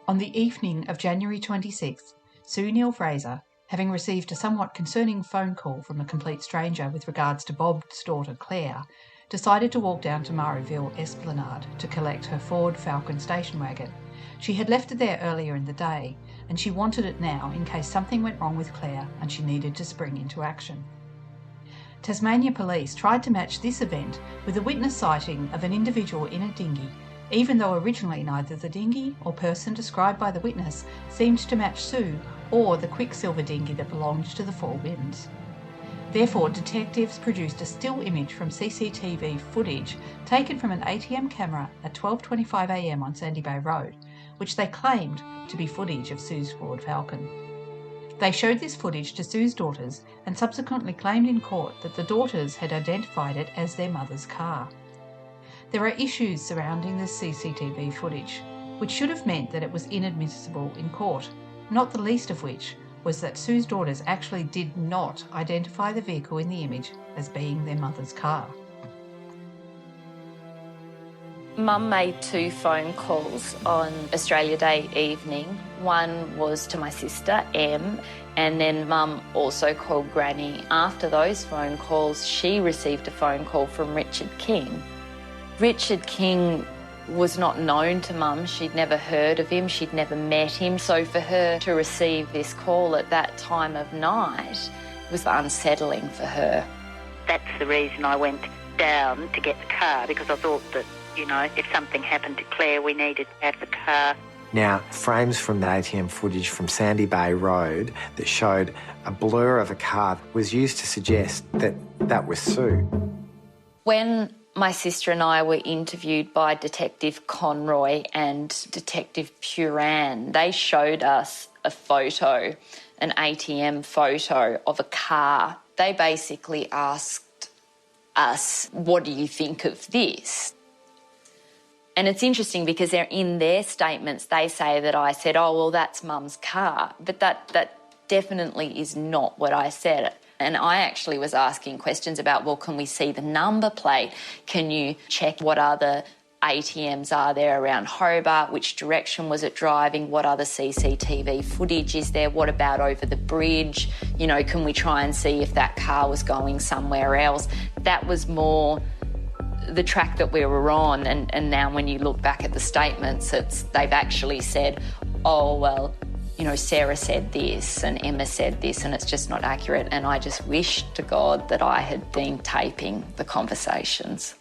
On the evening of January 26th, Sue Neill Fraser, having received a somewhat concerning phone call from a complete stranger with regards to Bob's daughter Claire, decided to walk down to Murrayville Esplanade to collect her Ford Falcon station wagon. She had left it there earlier in the day, and she wanted it now in case something went wrong with Claire and she needed to spring into action. Tasmania Police tried to match this event with a witness sighting of an individual in a dinghy, even though originally neither the dinghy or person described by the witness seemed to match Sue or the Quicksilver dinghy that belonged to the Four Winds. Therefore, detectives produced a still image from CCTV footage taken from an ATM camera at 12:25 a.m. on Sandy Bay Road, which they claimed to be footage of Sue's Ford Falcon. They showed this footage to Sue's daughters and subsequently claimed in court that the daughters had identified it as their mother's car. There are issues surrounding this CCTV footage, which should have meant that it was inadmissible in court, not the least of which was that Sue's daughters actually did not identify the vehicle in the image as being their mother's car. Mum made 2 phone calls on Australia Day evening. One was to my sister, Em, and then Mum also called Granny. After those phone calls, she received a phone call from Richard King. Richard King was not known to Mum. She'd never heard of him. She'd never met him. So for her to receive this call at that time of night was unsettling for her. That's the reason I went down to get the car, because I thought that, if something happened to Claire, we needed to have the car. Now, frames from the ATM footage from Sandy Bay Road that showed a blur of a car was used to suggest that that was Sue. When my sister and I were interviewed by Detective Conroy and Detective Puran, they showed us a photo, an ATM photo of a car. They basically asked us, what do you think of this? And it's interesting because they're in their statements, they say that I said, oh, well, that's Mum's car. But that definitely is not what I said. And I actually was asking questions about, well, can we see the number plate? Can you check what other ATMs are there around Hobart? Which direction was it driving? What other CCTV footage is there? What about over the bridge? Can we try and see if that car was going somewhere else? That was more the track that we were on. And now when you look back at the statements, they've actually said, oh, well, Sarah said this and Emma said this, and it's just not accurate. And I just wish to God that I had been taping the conversations.